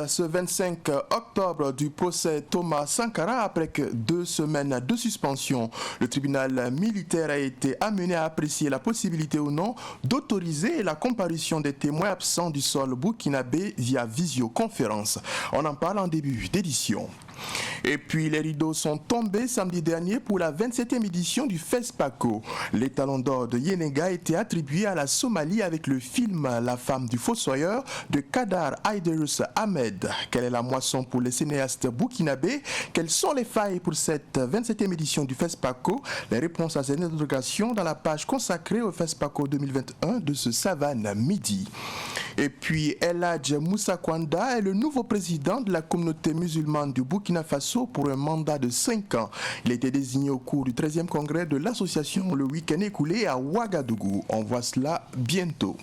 Ce 25 octobre du procès Thomas Sankara, après que 2 semaines de suspension, le tribunal militaire a été amené à apprécier la possibilité ou non d'autoriser la comparution des témoins absents du sol burkinabé via visioconférence. On en parle en début d'édition. Et puis les rideaux sont tombés samedi dernier pour la 27e édition du FESPACO. Les talons d'or de Yenenga étaient attribués à la Somalie avec le film La femme du fossoyeur de Kadar Aiderus Ahmed. Quelle est la moisson pour les cinéastes burkinabés? Quelles sont les failles pour cette 27e édition du FESPACO? Les réponses à ces interrogations dans la page consacrée au FESPACO 2021 de ce Savane Midi. Et puis El Hadj Moussa Kwanda est le nouveau président de la communauté musulmane du Burkina Faso pour un mandat de 5 ans. Il a été désigné au cours du 13e congrès de l'association le week-end écoulé à Ouagadougou. On voit cela bientôt.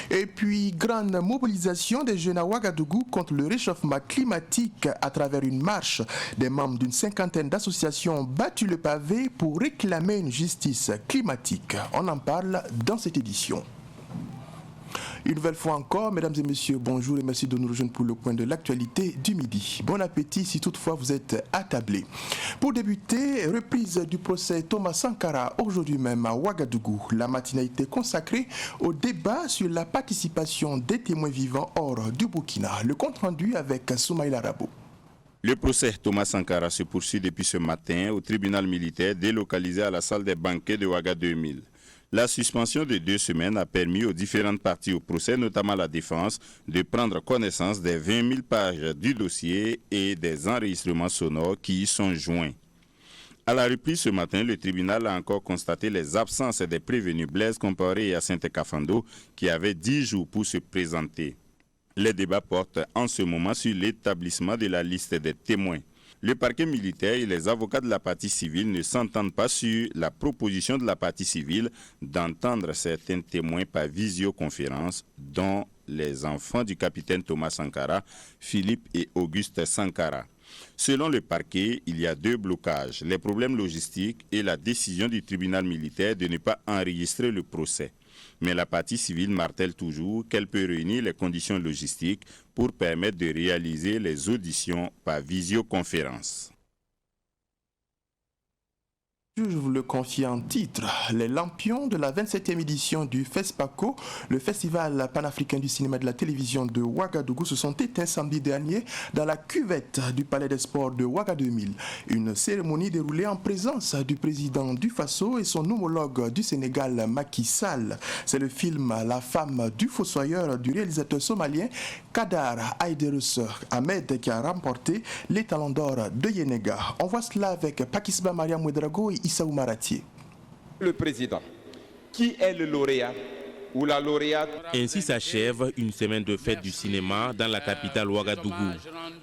Et puis, grande mobilisation des jeunes à Ouagadougou contre le réchauffement climatique à travers une marche. Des membres d'une 50aine d'associations ont battu le pavé pour réclamer une justice climatique. On en parle dans cette édition. Une nouvelle fois encore, mesdames et messieurs, bonjour et merci de nous rejoindre pour le point de l'actualité du midi. Bon appétit si toutefois vous êtes attablés. Pour débuter, reprise du procès Thomas Sankara aujourd'hui même à Ouagadougou. La matinée a été consacrée au débat sur la participation des témoins vivants hors du Burkina. Le compte rendu avec Soumaïla Rabo. Le procès Thomas Sankara se poursuit depuis ce matin au tribunal militaire délocalisé à la salle des banquets de Ouaga 2000. La suspension de 2 semaines a permis aux différentes parties au procès, notamment la défense, de prendre connaissance des 20 000 pages du dossier et des enregistrements sonores qui y sont joints. À la reprise ce matin, le tribunal a encore constaté les absences des prévenus Blaise Compaoré et Hyacinthe Kafando qui avaient 10 jours pour se présenter. Les débats portent en ce moment sur l'établissement de la liste des témoins. Le parquet militaire et les avocats de la partie civile ne s'entendent pas sur la proposition de la partie civile d'entendre certains témoins par visioconférence, dont les enfants du capitaine Thomas Sankara, Philippe et Auguste Sankara. Selon le parquet, il y a 2 blocages, les problèmes logistiques et la décision du tribunal militaire de ne pas enregistrer le procès. Mais la partie civile martèle toujours qu'elle peut réunir les conditions logistiques pour permettre de réaliser les auditions par visioconférence. Je vous le confie en titre, les lampions de la 27e édition du FESPACO, le festival panafricain du cinéma et de la télévision de Ouagadougou, se sont éteints samedi dernier dans la cuvette du Palais des Sports de Ouaga 2000. Une cérémonie déroulée en présence du président du Faso et son homologue du Sénégal, Macky Sall. C'est le film La femme du fossoyeur du réalisateur somalien Kadar Aiderus Ahmed qui a remporté les talons d'or de Yenenga. On voit cela avec Pakisba Maria Mouedrago et Issa Oumaratié. Le président, qui est le lauréat ou la lauréate? Ainsi s'achève une semaine de fête du cinéma dans la capitale Ouagadougou.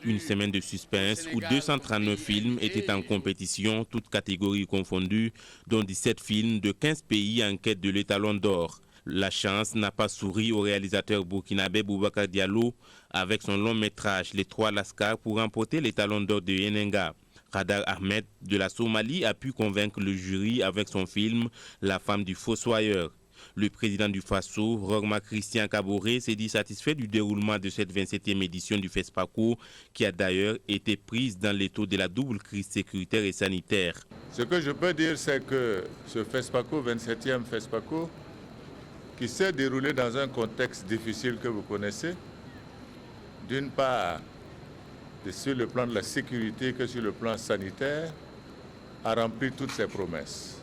Une semaine de suspense où 239 films étaient en compétition, toutes catégories confondues, dont 17 films de 15 pays en quête de l'étalon d'or. La chance n'a pas souri au réalisateur burkinabé Boubacar Diallo avec son long métrage Les Trois Lascars pour remporter l'étalon d'or de Yenenga. Kadar Ahmed de la Somalie a pu convaincre le jury avec son film La femme du fossoyeur. Le président du Faso, Rorma Christian Kaboré, s'est dit satisfait du déroulement de cette 27e édition du FESPACO qui a d'ailleurs été prise dans l'étau de la double crise sécuritaire et sanitaire. Ce que je peux dire, c'est que ce FESPACO, 27e FESPACO, qui s'est déroulé dans un contexte difficile que vous connaissez, d'une part, sur le plan de la sécurité que sur le plan sanitaire, a rempli toutes ses promesses.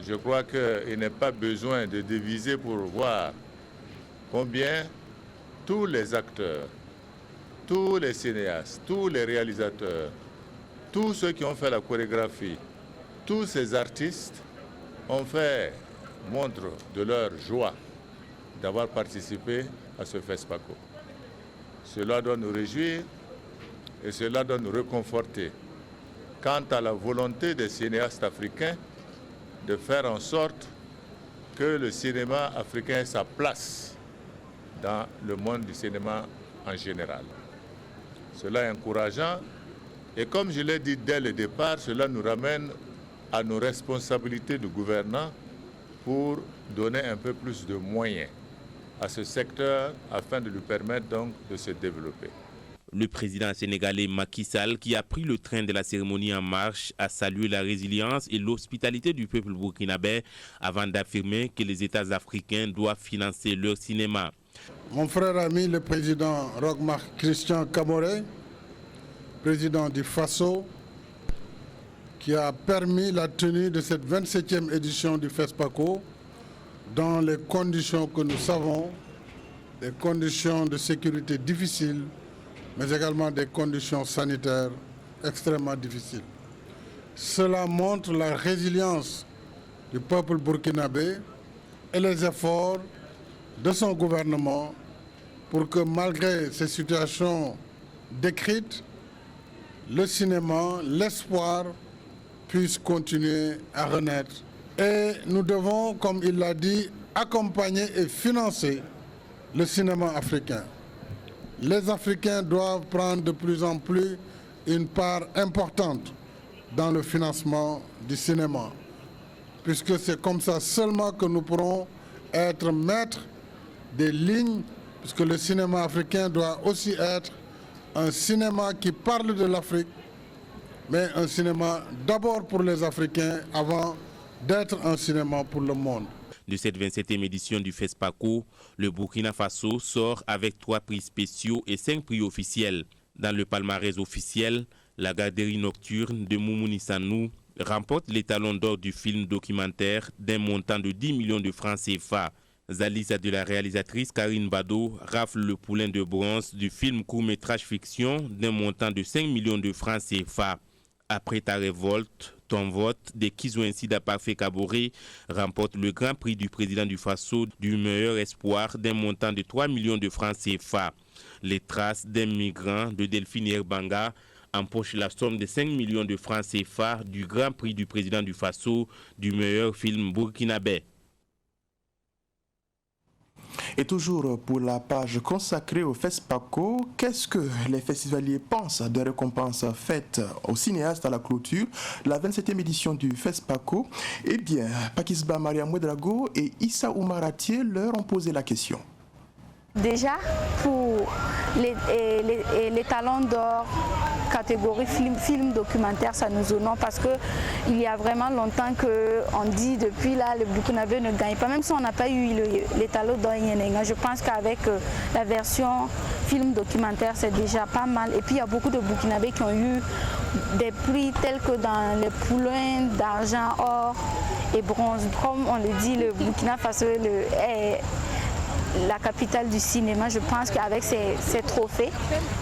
Je crois qu'il n'est pas besoin de diviser pour voir combien tous les acteurs, tous les cinéastes, tous les réalisateurs, tous ceux qui ont fait la chorégraphie, tous ces artistes ont fait montre de leur joie d'avoir participé à ce FESPACO. Cela doit nous réjouir et cela doit nous réconforter quant à la volonté des cinéastes africains de faire en sorte que le cinéma africain ait sa place dans le monde du cinéma en général. Cela est encourageant et comme je l'ai dit dès le départ, cela nous ramène à nos responsabilités de gouvernants pour donner un peu plus de moyens à ce secteur afin de lui permettre donc de se développer. Le président sénégalais Macky Sall, qui a pris le train de la cérémonie en marche, a salué la résilience et l'hospitalité du peuple burkinabé avant d'affirmer que les États africains doivent financer leur cinéma. Mon frère ami, le président Roch-Marc Christian Kaboré, président du Faso, qui a permis la tenue de cette 27e édition du FESPACO dans les conditions que nous savons, des conditions de sécurité difficiles, mais également des conditions sanitaires extrêmement difficiles. Cela montre la résilience du peuple burkinabé et les efforts de son gouvernement pour que malgré ces situations décrites, le cinéma, l'espoir puisse continuer à renaître. Et nous devons, comme il l'a dit, accompagner et financer le cinéma africain. Les Africains doivent prendre de plus en plus une part importante dans le financement du cinéma, puisque c'est comme ça seulement que nous pourrons être maîtres des lignes, puisque le cinéma africain doit aussi être un cinéma qui parle de l'Afrique, mais un cinéma d'abord pour les Africains avant d'être un cinéma pour le monde. De cette 27e édition du FESPACO, le Burkina Faso sort avec 3 prix spéciaux et 5 prix officiels. Dans le palmarès officiel, la garderie nocturne de Moumouni Sanou remporte les talons d'or du film documentaire d'un montant de 10 millions de francs CFA. Zalisa de la réalisatrice Karine Bado rafle le poulain de bronze du film court-métrage fiction d'un montant de 5 millions de francs CFA. Après ta révolte, ton vote de Kizouensida Parfait Kaboré remporte le grand prix du président du Faso du meilleur espoir d'un montant de 3 millions de francs CFA. Les traces d'un migrant de Delphine Herbanga empochent la somme de 5 millions de francs CFA du grand prix du président du Faso du meilleur film burkinabé. Et toujours pour la page consacrée au FESPACO, qu'est-ce que les festivaliers pensent des récompenses faites aux cinéastes à la clôture, la 27e édition du FESPACO? Eh bien, Pakisba Maria Mouedrago et Issa Oumaratier leur ont posé la question. Déjà, pour les talons d'or catégorie film documentaire, ça nous honore parce qu'il y a vraiment longtemps qu'on dit depuis là, le Burkinabé ne gagne pas, même si on n'a pas eu les talons d'or Yenenga. Je pense qu'avec la version film documentaire, c'est déjà pas mal. Et puis il y a beaucoup de Burkinabés qui ont eu des prix tels que dans les poulains d'argent, or et bronze. Comme on le dit, le Burkina Faso est la capitale du cinéma. Je pense qu'avec ces trophées,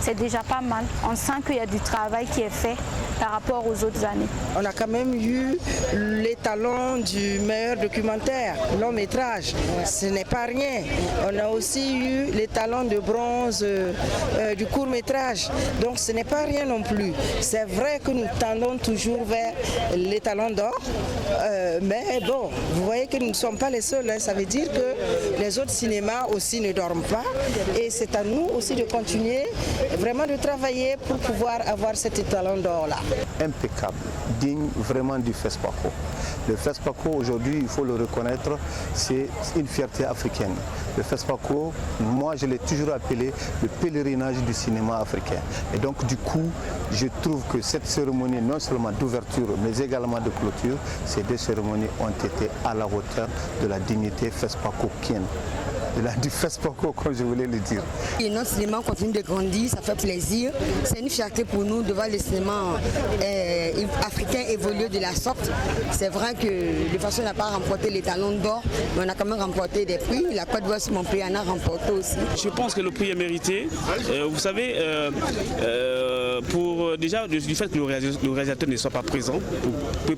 c'est déjà pas mal. On sent qu'il y a du travail qui est fait par rapport aux autres années. On a quand même eu les talons du meilleur documentaire, long métrage. Ce n'est pas rien. On a aussi eu les talons de bronze du court métrage. Donc ce n'est pas rien non plus. C'est vrai que nous tendons toujours vers les talons d'or. Mais bon, vous voyez que nous ne sommes pas les seuls. Ça veut dire que les autres cinémas aussi ne dorment pas. Et c'est à nous aussi de continuer vraiment de travailler pour pouvoir avoir cet talon d'or-là. Impeccable, digne vraiment du FESPACO. Le FESPACO aujourd'hui, il faut le reconnaître, c'est une fierté africaine. Le FESPACO, moi je l'ai toujours appelé le pèlerinage du cinéma africain. Et donc du coup, je trouve que cette cérémonie, non seulement d'ouverture, mais également de clôture, ces deux cérémonies ont été à la hauteur de la dignité FESPACO-kienne. Du FESPACO, comme je voulais le dire. Et notre cinéma continue de grandir, ça fait plaisir. C'est une fierté pour nous de voir le cinéma africain évoluer de la sorte. C'est vrai que de façon, on n'a pas remporté les talons d'or, mais on a quand même remporté des prix. La Côte d'Ivoire, mon pays, en a remporté aussi. Je pense que le prix est mérité. Vous savez, déjà du fait que le réalisateur ne soit pas présent,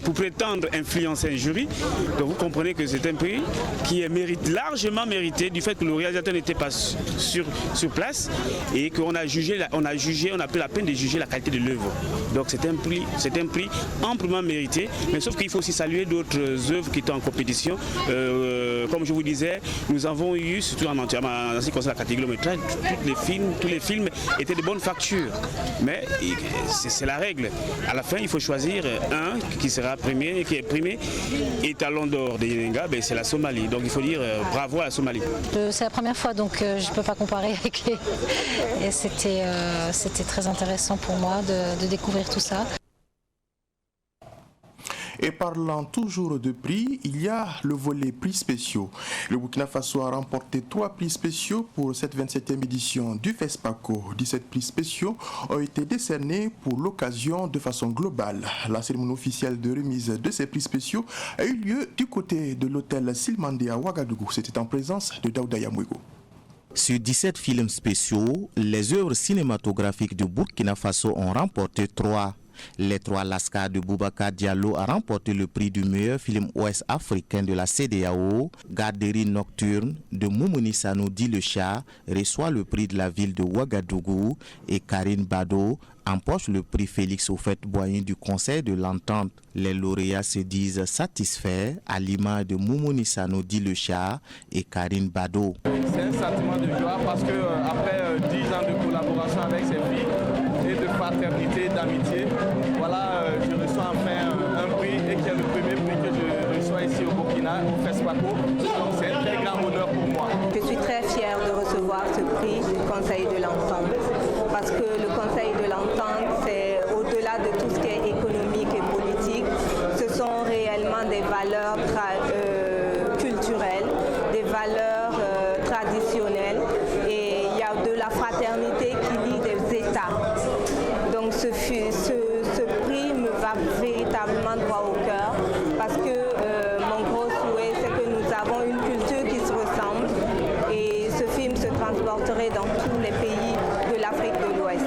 pour prétendre influencer un jury, donc vous comprenez que c'est un prix qui est largement mérité du fait que le réalisateur n'était pas sur place et qu'on a jugé, on a pris la peine de juger la qualité de l'œuvre. Donc c'est un prix amplement mérité, mais sauf qu'il faut aussi saluer d'autres œuvres qui étaient en compétition. Comme je vous disais, nous avons eu, surtout en ce qui concerne la catégorie métrage, tous les films étaient de bonne facture. Mais c'est la règle. À la fin, il faut choisir un qui sera qui est primé. Et talon d'or de Yenenga, c'est la Somalie. Donc il faut dire bravo à la Somalie. C'est la première fois, donc je ne peux pas comparer avec les... Et c'était très intéressant pour moi de découvrir tout ça. Et parlant toujours de prix, il y a le volet prix spéciaux. Le Burkina Faso a remporté 3 prix spéciaux pour cette 27e édition du FESPACO. 17 prix spéciaux ont été décernés pour l'occasion de façon globale. La cérémonie officielle de remise de ces prix spéciaux a eu lieu du côté de l'hôtel Silmandé à Ouagadougou. C'était en présence de Daouda Yamouego. Sur 17 films spéciaux, les œuvres cinématographiques du Burkina Faso ont remporté 3. Les 3 Lascar de Boubacar Diallo a remporté le prix du meilleur film ouest-africain de la CEDEAO. Garderie nocturne de Moumouni Sanoudi Le Chat reçoit le prix de la ville de Ouagadougou et Karine Bado empoche le prix Félix Houphouët-Boigny du Conseil de l'Entente. Les lauréats se disent satisfaits à l'image de Moumouni Sanoudi Le Chat et Karine Bado. C'est un sentiment de joie parce que après 10 ans de collaboration avec ces filles et de fraternité, d'amitié, voilà, je reçois enfin un prix et qui est le premier prix que je reçois ici au Burkina, au FESPACO. Donc c'est un très grand honneur pour moi. Je suis très fière de recevoir ce prix du Conseil de l'Entente parce que le Conseil de l'Entente, c'est au-delà de tout ce qui est économique et politique, ce sont réellement des valeurs culturelles, des valeurs traditionnelles et il y a de la fraternité qui lie des États. Donc ce prix me va véritablement droit au cœur parce que mon gros souhait c'est que nous avons une culture qui se ressemble et ce film se transporterait dans tous les pays de l'Afrique de l'Ouest.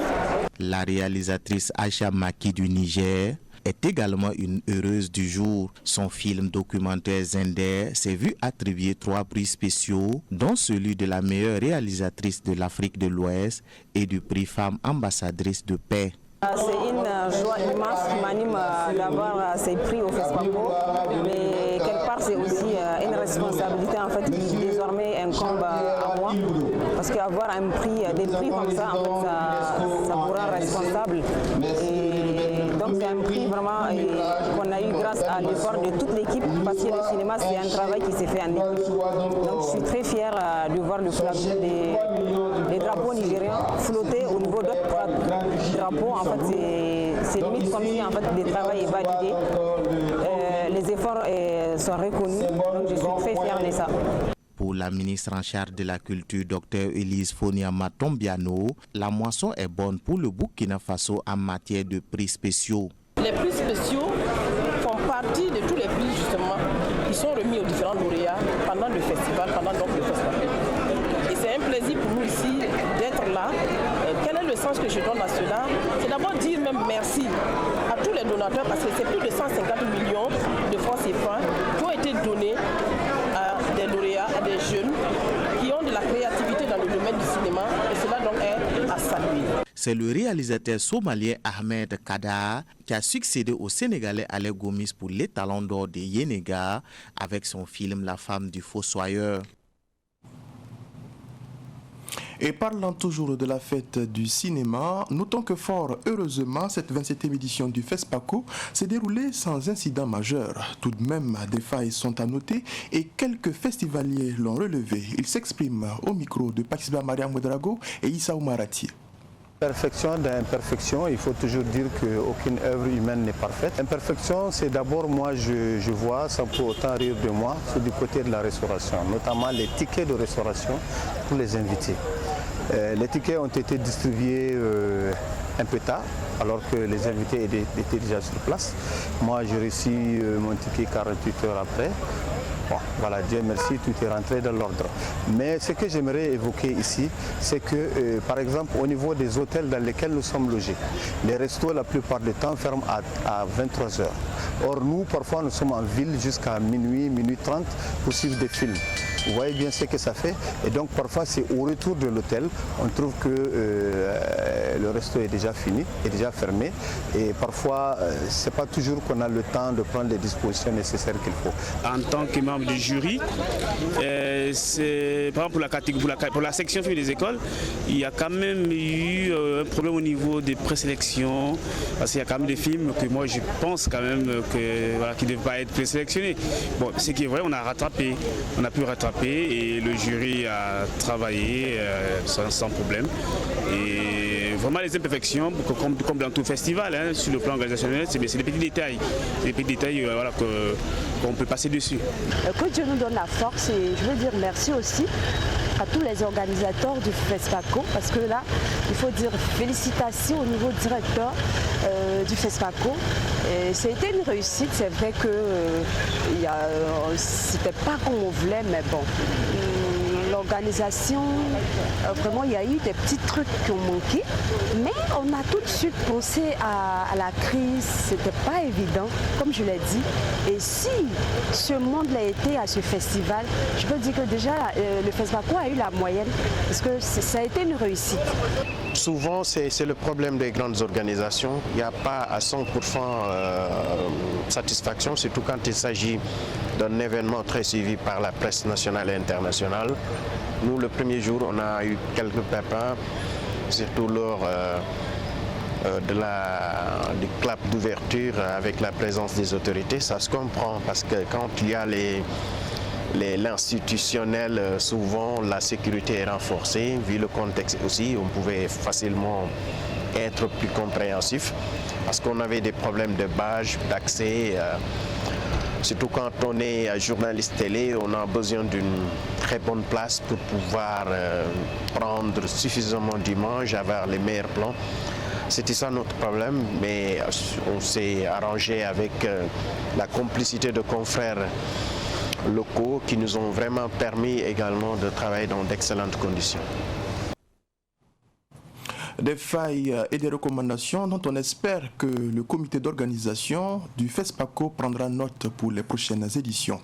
La réalisatrice Aïcha Maki du Niger est également une heureuse du jour. Son film documentaire Zender s'est vu attribuer 3 prix spéciaux, dont celui de la meilleure réalisatrice de l'Afrique de l'Ouest et du prix Femme ambassadrice de paix. C'est une joie immense qui m'anime d'avoir ces prix au FESPACO, mais quelque part c'est aussi une responsabilité en fait qui désormais incombe à moi, parce qu'avoir des prix comme ça, en fait, ça vous rend responsable. Et donc c'est un prix vraiment qu'on a eu grâce à l'effort de toute l'équipe, parce que le cinéma c'est un travail qui s'est fait en équipe. Donc je suis très fière de voir le flag des drapeaux nigériens flotter au niveau d'autres drapeaux. En fait, c'est limite comme si en fait, le travail est validé, les efforts sont reconnus, donc je suis très fière de ça. Pour la ministre en charge de la culture, Dr Elise Foniama Tombiano, la moisson est bonne pour le Burkina Faso en matière de prix spéciaux. Les prix spéciaux font partie de tous les prix justement qui sont remis aux différents lauréats pendant le festival, pendant donc le festival. Et c'est un plaisir pour nous ici d'être là. Quel est le sens que je donne à cela? C'est d'abord dire même merci à tous les donateurs parce que c'est plus de 150 millions de francs CFA qui ont été donnés à des lauréats, à des jeunes qui ont de la créativité dans le domaine du cinéma et cela donc est à saluer. C'est le réalisateur somalien Ahmed Kada qui a succédé au Sénégalais Alec Gomis pour l'étalon d'or de Yenega avec son film La femme du fossoyeur. Et parlant toujours de la fête du cinéma, notons que fort heureusement, cette 27e édition du FESPACO s'est déroulée sans incident majeur. Tout de même, des failles sont à noter et quelques festivaliers l'ont relevé. Ils s'expriment au micro de Pakisba Mariam Ouedraogo et Issa Oumarati. Perfection d'imperfection, il faut toujours dire qu'aucune œuvre humaine n'est parfaite. Imperfection, c'est d'abord, moi je vois, sans pour autant rire de moi, c'est du côté de la restauration, notamment les tickets de restauration pour les invités. Les tickets ont été distribués un peu tard, alors que les invités étaient déjà sur place. Moi, j'ai reçu mon ticket 48 heures après. Bon, voilà, Dieu merci, tout est rentré dans l'ordre. Mais ce que j'aimerais évoquer ici, c'est que, par exemple, au niveau des hôtels dans lesquels nous sommes logés, les restos, la plupart du temps, ferment à 23 heures. Or, nous, parfois, nous sommes en ville jusqu'à minuit, minuit 30 pour suivre des films. Vous voyez bien ce que ça fait. Et donc, parfois, c'est au retour de l'hôtel, on trouve que le resto est déjà fini, est déjà fermé. Et parfois, ce n'est pas toujours qu'on a le temps de prendre les dispositions nécessaires qu'il faut. En tant que membre du jury, par exemple pour la section film des écoles, il y a quand même eu un problème au niveau des présélections, parce qu'il y a quand même des films que moi je pense quand même qui ne devaient pas être présélectionnés. Bon, ce qui est vrai, on a pu rattraper et le jury a travaillé sans problème. Et vraiment les imperfections, comme dans tout festival, hein, sur le plan organisationnel, c'est des petits détails. Des petits détails qu'on peut passer dessus. Que Dieu nous donne la force et je veux dire merci aussi à tous les organisateurs du FESPACO parce que là, il faut dire félicitations au niveau directeur du FESPACO. C'était une réussite, c'est vrai que c'était pas comme on voulait, mais bon. L'organisation, vraiment il y a eu des petits trucs qui ont manqué, mais on a tout de suite pensé à la crise, c'était pas évident, comme je l'ai dit. Et si ce monde-là était à ce festival, je peux dire que déjà le FESPACO a eu la moyenne, parce que ça a été une réussite. Souvent c'est le problème des grandes organisations, il n'y a pas à 100% satisfaction, surtout quand il s'agit d'un événement très suivi par la presse nationale et internationale. Nous, le premier jour, on a eu quelques pépins, surtout lors du clap d'ouverture avec la présence des autorités. Ça se comprend parce que quand il y a l'institutionnel, souvent la sécurité est renforcée. Vu le contexte aussi, on pouvait facilement être plus compréhensif parce qu'on avait des problèmes de badge, d'accès. Surtout quand on est journaliste télé, on a besoin d'une très bonne place pour pouvoir prendre suffisamment d'images, avoir les meilleurs plans. C'était ça notre problème, mais on s'est arrangé avec la complicité de confrères locaux qui nous ont vraiment permis également de travailler dans d'excellentes conditions. Des failles et des recommandations dont on espère que le comité d'organisation du FESPACO prendra note pour les prochaines éditions.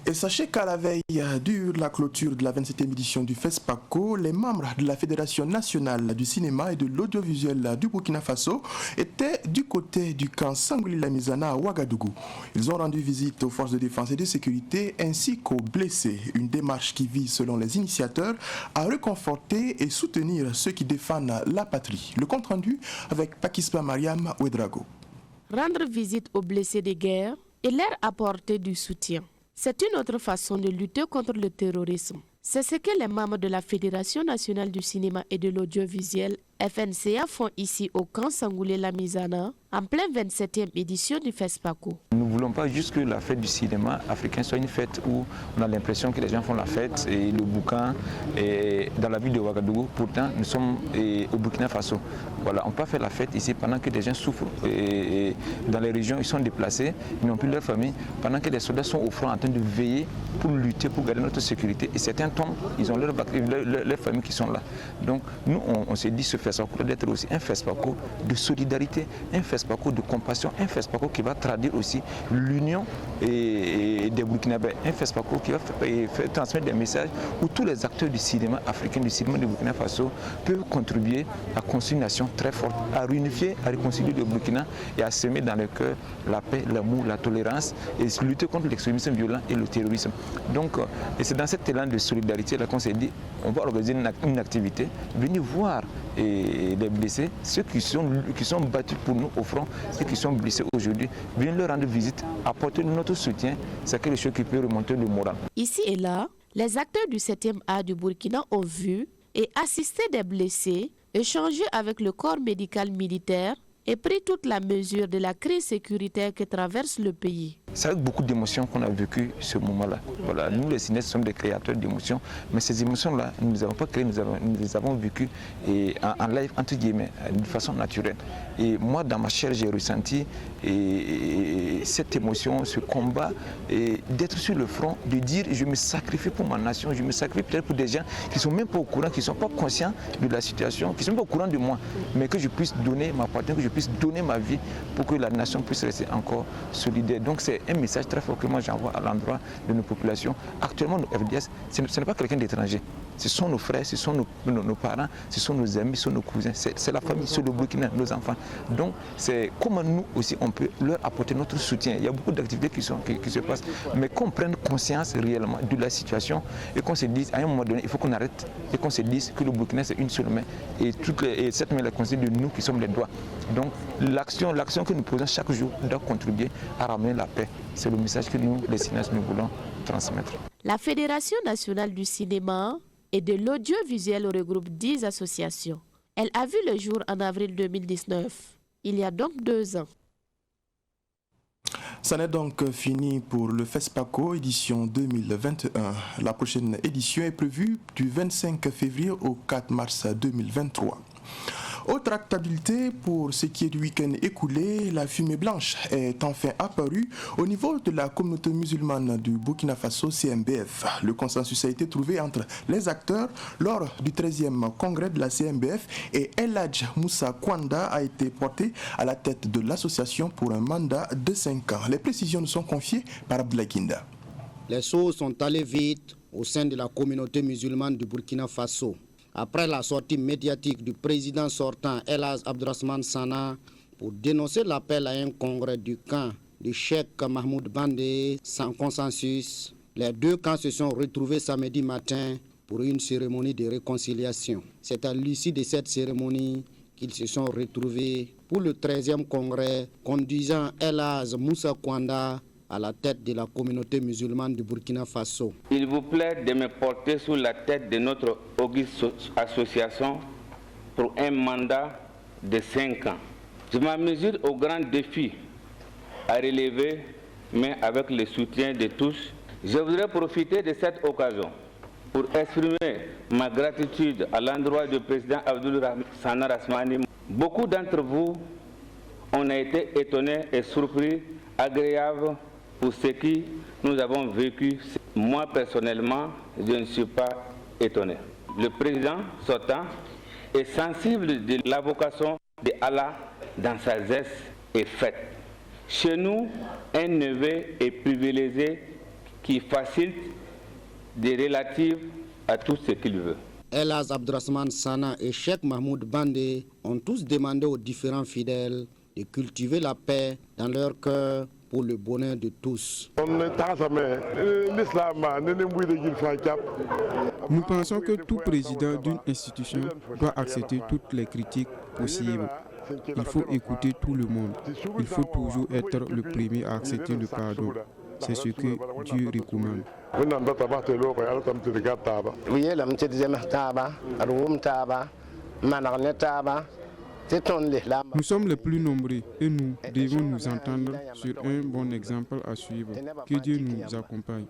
Et sachez qu'à la veille de la clôture de la 27e édition du FESPACO, les membres de la Fédération nationale du cinéma et de l'audiovisuel du Burkina Faso étaient du côté du camp Sangouli-Lamizana à Ouagadougou. Ils ont rendu visite aux forces de défense et de sécurité ainsi qu'aux blessés. Une démarche qui vise, selon les initiateurs, à réconforter et soutenir ceux qui défendent la patrie. Le compte rendu avec Pakispa Mariam Ouedrago. Rendre visite aux blessés de guerre et leur apporter du soutien. C'est une autre façon de lutter contre le terrorisme. C'est ce que les membres de la Fédération nationale du cinéma et de l'audiovisuel FNCA font ici au camp Sangouli-Lamizana en pleine 27e édition du FESPACO. Nous ne voulons pas juste que la fête du cinéma africain soit une fête où on a l'impression que les gens font la fête et le bouquin est dans la ville de Ouagadougou. Pourtant, nous sommes au Burkina Faso. Voilà, on peut faire la fête ici pendant que des gens souffrent. Et dans les régions, ils sont déplacés, ils n'ont plus leur famille, pendant que les soldats sont au front en train de veiller pour lutter, pour garder notre sécurité. Et certains tombent, ils ont leurs familles qui sont là. Donc nous, on s'est dit ce FESPACO d'être aussi un FESPACO de solidarité, un FESPACO de compassion, un FESPACO qui va traduire aussi l'union des Burkinabés, un FESPACO qui va faire transmettre des messages où tous les acteurs du cinéma africain, du cinéma du Burkina Faso peuvent contribuer à construire une nation très forte, à réunifier, à réconcilier le Burkina et à semer dans le cœur la paix, l'amour, la tolérance et lutter contre l'extrémisme violent et le terrorisme. Donc, et c'est dans cet élan de solidarité là qu'on s'est dit, on va organiser une activité, venir voir les blessés, ceux qui sont battus pour nous au front, ceux qui sont blessés aujourd'hui, venir leur rendre visite, apporter notre soutien, c'est quelque chose qui peut remonter le moral. Ici et là, les acteurs du 7e A du Burkina ont vu et assisté des blessés, échangé avec le corps médical militaire et pris toute la mesure de la crise sécuritaire que traverse le pays. C'est avec beaucoup d'émotions qu'on a vécu ce moment-là. Voilà, nous les cinéastes sommes des créateurs d'émotions, mais ces émotions-là, nous ne les avons pas créées, nous les avons vécues en live, entre guillemets, d'une façon naturelle. Et moi, dans ma chair, j'ai ressenti cette émotion, ce combat, d'être sur le front, de dire je me sacrifie pour ma nation, je me sacrifie peut-être pour des gens qui ne sont même pas au courant, qui ne sont pas conscients de la situation, qui ne sont pas au courant de moi, mais que je puisse donner ma partie, que je puisse donner ma vie pour que la nation puisse rester encore solidaire. Donc c'est un message très fort que moi j'envoie à l'endroit de nos populations. Actuellement, nos FDS, ce n'est pas quelqu'un d'étranger. ce sont nos frères, ce sont nos parents, ce sont nos amis, ce sont nos cousins, c'est la famille, c'est le Burkina, nos enfants. Donc c'est comment nous aussi on peut leur apporter notre soutien. Il y a beaucoup d'activités qui se passent, mais qu'on prenne conscience réellement de la situation et qu'on se dise à un moment donné, il faut qu'on arrête et qu'on se dise que le Burkina c'est une seule main et cette main est constituée de nous qui sommes les doigts. Donc l'action que nous posons chaque jour doit contribuer à ramener la paix. C'est le message que nous, les cinéastes, nous voulons transmettre. La Fédération nationale du cinéma et de l'audiovisuel regroupe 10 associations. Elle a vu le jour en avril 2019, il y a donc 2 ans. Ça n'est donc fini pour le FESPACO édition 2021. La prochaine édition est prévue du 25 février au 4 mars 2023. Autre actabilité pour ce qui est du week-end écoulé, la fumée blanche est enfin apparue au niveau de la communauté musulmane du Burkina Faso CMBF. Le consensus a été trouvé entre les acteurs lors du 13e congrès de la CMBF et El Hadj Moussa Kwanda a été porté à la tête de l'association pour un mandat de 5 ans. Les précisions nous sont confiées par Abdoulaye Kinda. Les choses sont allées vite au sein de la communauté musulmane du Burkina Faso. Après la sortie médiatique du président sortant El Hadj Abdrahmane Sana pour dénoncer l'appel à un congrès du camp du Cheikh Mahmoud Bandé sans consensus, les deux camps se sont retrouvés samedi matin pour une cérémonie de réconciliation. C'est à l'issue de cette cérémonie qu'ils se sont retrouvés pour le 13e congrès conduisant El Hadj Moussa Kwanda à la tête de la communauté musulmane du Burkina Faso. Il vous plaît de me porter sous la tête de notre auguste association pour un mandat de 5 ans. Je me mesure au grand défi à relever, mais avec le soutien de tous. Je voudrais profiter de cette occasion pour exprimer ma gratitude à l'endroit du président Abdoulaye Sana Rasmani. Beaucoup d'entre vous ont été étonnés et surpris, agréables, pour ce que nous avons vécu. Moi, personnellement, je ne suis pas étonné. Le président sortant est sensible de la vocation de Allah dans sa geste et faite. Chez nous, un neveu est privilégié qui facilite des relatives à tout ce qu'il veut. El Hadj Abdrahmane Sana et Cheikh Mahmoud Bandé ont tous demandé aux différents fidèles de cultiver la paix dans leur cœur pour le bonheur de tous. Nous pensons que tout président d'une institution doit accepter toutes les critiques possibles. Il faut écouter tout le monde. Il faut toujours être le premier à accepter le pardon. C'est ce que Dieu recommande. Nous sommes les plus nombreux et nous devons nous entendre sur un bon exemple à suivre. Que Dieu nous accompagne.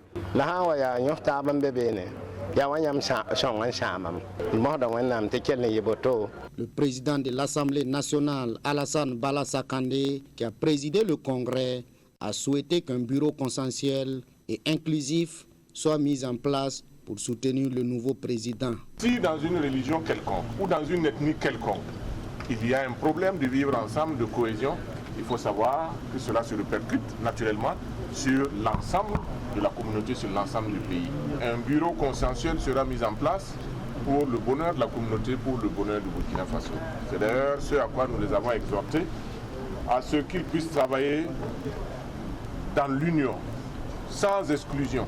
Le président de l'Assemblée nationale, Alassane Bala Sakandé, qui a présidé le congrès, a souhaité qu'un bureau consensuel et inclusif soit mis en place pour soutenir le nouveau président. Si dans une religion quelconque ou dans une ethnie quelconque, il y a un problème de vivre ensemble, de cohésion, il faut savoir que cela se répercute naturellement sur l'ensemble de la communauté, sur l'ensemble du pays. Un bureau consensuel sera mis en place pour le bonheur de la communauté, pour le bonheur du Burkina Faso. C'est d'ailleurs ce à quoi nous les avons exhortés, à ce qu'ils puissent travailler dans l'union, sans exclusion,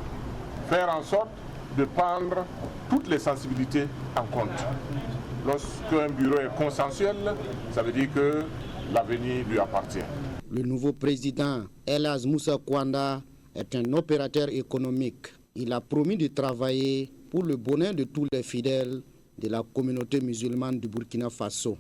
faire en sorte de prendre toutes les sensibilités en compte. Lorsqu'un bureau est consensuel, ça veut dire que l'avenir lui appartient. Le nouveau président, El Hadj Moussa Kwanda, est un opérateur économique. Il a promis de travailler pour le bonheur de tous les fidèles de la communauté musulmane du Burkina Faso.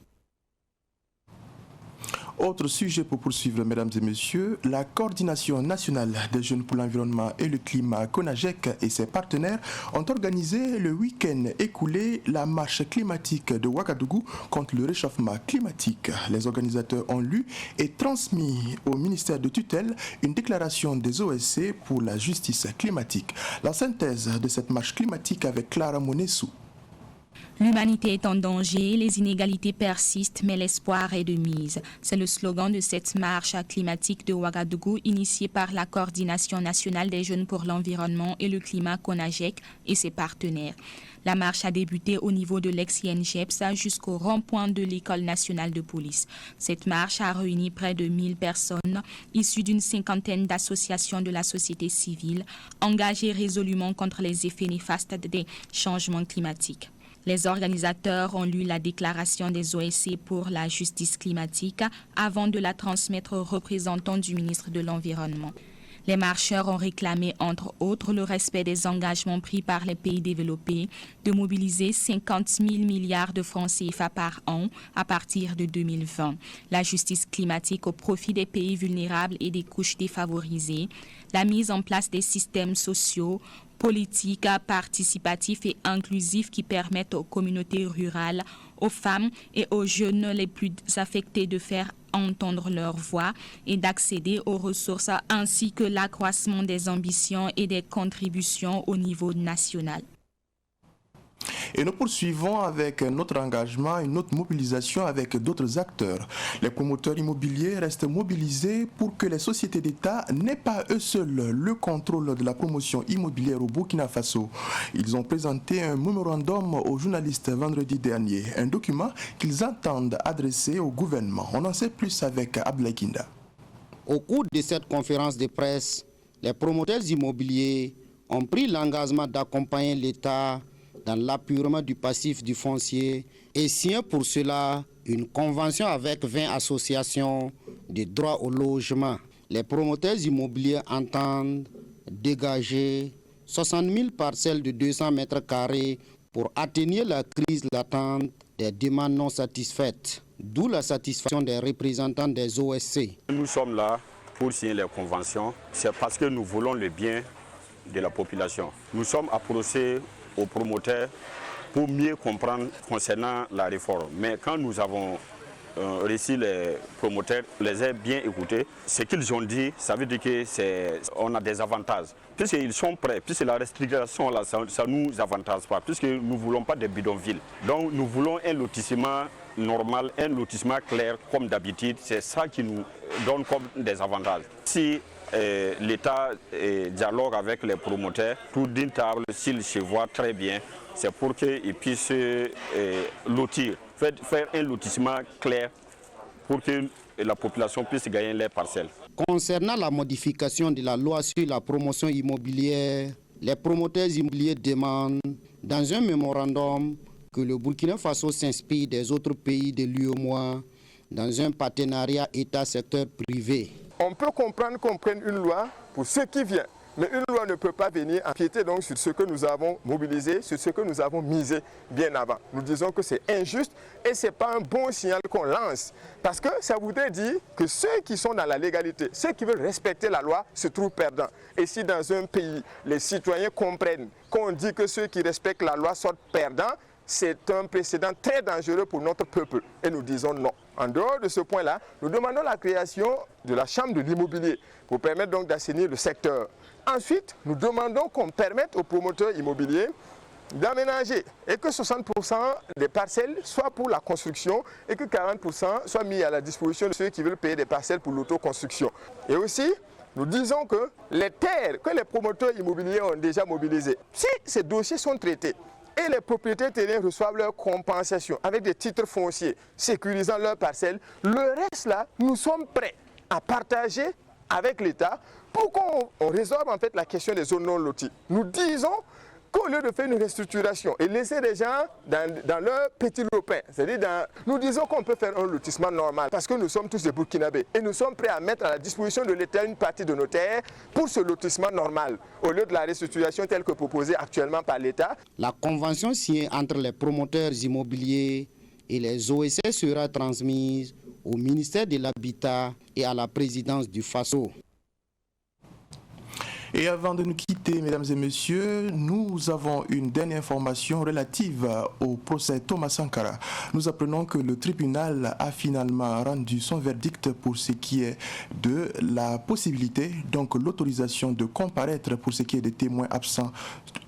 Autre sujet pour poursuivre, mesdames et messieurs, la coordination nationale des jeunes pour l'environnement et le climat, CONAGEC, et ses partenaires ont organisé le week-end écoulé la marche climatique de Ouagadougou contre le réchauffement climatique. Les organisateurs ont lu et transmis au ministère de tutelle une déclaration des OSC pour la justice climatique. La synthèse de cette marche climatique avec Clara Monessou. L'humanité est en danger, les inégalités persistent, mais l'espoir est de mise. C'est le slogan de cette marche climatique de Ouagadougou initiée par la Coordination nationale des jeunes pour l'environnement et le climat CONAGEC et ses partenaires. La marche a débuté au niveau de l'ex-INGEPS jusqu'au rond-point de l'École nationale de police. Cette marche a réuni près de 1000 personnes issues d'une cinquantaine d'associations de la société civile engagées résolument contre les effets néfastes des changements climatiques. Les organisateurs ont lu la déclaration des OSC pour la justice climatique avant de la transmettre aux représentants du ministre de l'Environnement. Les marcheurs ont réclamé, entre autres, le respect des engagements pris par les pays développés de mobiliser 50 000 milliards de francs CFA par an à partir de 2020, la justice climatique au profit des pays vulnérables et des couches défavorisées, la mise en place des systèmes sociaux, politiques, participatifs et inclusifs qui permettent aux communautés rurales, aux femmes et aux jeunes les plus affectés de faire entendre leur voix et d'accéder aux ressources ainsi que l'accroissement des ambitions et des contributions au niveau national. Et nous poursuivons avec notre engagement et notre mobilisation avec d'autres acteurs. Les promoteurs immobiliers restent mobilisés pour que les sociétés d'État n'aient pas eux seuls le contrôle de la promotion immobilière au Burkina Faso. Ils ont présenté un mémorandum aux journalistes vendredi dernier, un document qu'ils entendent adresser au gouvernement. On en sait plus avec Abdoulaye Kinda. Au cours de cette conférence de presse, les promoteurs immobiliers ont pris l'engagement d'accompagner l'État dans l'appurement du passif du foncier et signé pour cela une convention avec 20 associations de droit au logement. Les promoteurs immobiliers entendent dégager 60 000 parcelles de 200 mètres carrés pour atténuer la crise latente des demandes non satisfaites, d'où la satisfaction des représentants des OSC. Nous sommes là pour signer les conventions, c'est parce que nous voulons le bien de la population. Nous sommes approchés aux promoteurs pour mieux comprendre concernant la réforme. Mais quand nous avons reçu les promoteurs, les a bien écoutés, ce qu'ils ont dit, ça veut dire qu'on a des avantages. Puisqu'ils sont prêts, puisque la restriction, là, ça ne nous avantage pas, puisque nous ne voulons pas de bidonvilles. Donc nous voulons un lotissement normal, un lotissement clair comme d'habitude. C'est ça qui nous donne comme des avantages. Si l'État dialogue avec les promoteurs, tout d'une table, s'ils se voient très bien, c'est pour qu'ils puissent lotir, faire un lotissement clair pour que la population puisse gagner les parcelles. Concernant la modification de la loi sur la promotion immobilière, les promoteurs immobiliers demandent dans un mémorandum que le Burkina Faso s'inspire des autres pays de l'UEMOA dans un partenariat État-secteur privé. On peut comprendre qu'on prenne une loi pour ce qui vient, mais une loi ne peut pas venir empiéter donc sur ce que nous avons mobilisé, sur ce que nous avons misé bien avant. Nous disons que c'est injuste et ce n'est pas un bon signal qu'on lance, parce que ça voudrait dire que ceux qui sont dans la légalité, ceux qui veulent respecter la loi se trouvent perdants. Et si dans un pays, les citoyens comprennent qu'on dit que ceux qui respectent la loi sortent perdants, c'est un précédent très dangereux pour notre peuple et nous disons non. En dehors de ce point-là, nous demandons la création de la Chambre de l'immobilier pour permettre donc d'assainir le secteur. Ensuite, nous demandons qu'on permette aux promoteurs immobiliers d'aménager et que 60% des parcelles soient pour la construction et que 40% soient mis à la disposition de ceux qui veulent payer des parcelles pour l'autoconstruction. Et aussi, nous disons que les terres que les promoteurs immobiliers ont déjà mobilisées, si ces dossiers sont traités, et les propriétaires terriens reçoivent leur compensation avec des titres fonciers sécurisant leurs parcelles, le reste là, nous sommes prêts à partager avec l'État pour qu'on résolve en fait la question des zones non loties. Nous disons qu'au lieu de faire une restructuration et laisser les gens dans leur petit lopin, c'est-à-dire nous disons qu'on peut faire un lotissement normal parce que nous sommes tous des Burkinabés et nous sommes prêts à mettre à la disposition de l'État une partie de nos terres pour ce lotissement normal au lieu de la restructuration telle que proposée actuellement par l'État. La convention signée entre les promoteurs immobiliers et les OSC sera transmise au ministère de l'Habitat et à la présidence du Faso. Et avant de nous quitter, mesdames et messieurs, nous avons une dernière information relative au procès Thomas Sankara. Nous apprenons que le tribunal a finalement rendu son verdict pour ce qui est de la possibilité, donc l'autorisation de comparaître pour ce qui est des témoins absents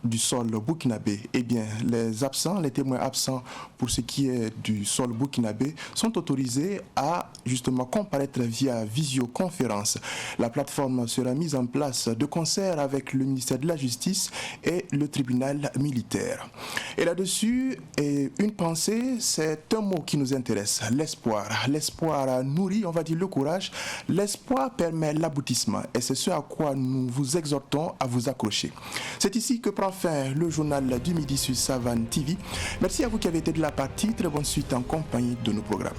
du sol burkinabé. Eh bien, les témoins absents pour ce qui est du sol burkinabé sont autorisés à justement comparaître via visioconférence. La plateforme sera mise en place de concert avec le ministère de la Justice et le tribunal militaire. Et là-dessus, une pensée, c'est un mot qui nous intéresse, l'espoir. L'espoir nourrit, on va dire, le courage. L'espoir permet l'aboutissement et c'est ce à quoi nous vous exhortons à vous accrocher. C'est ici que prend fin le journal du midi sur Savane TV. Merci à vous qui avez été de la partie. Très bonne suite en compagnie de nos programmes.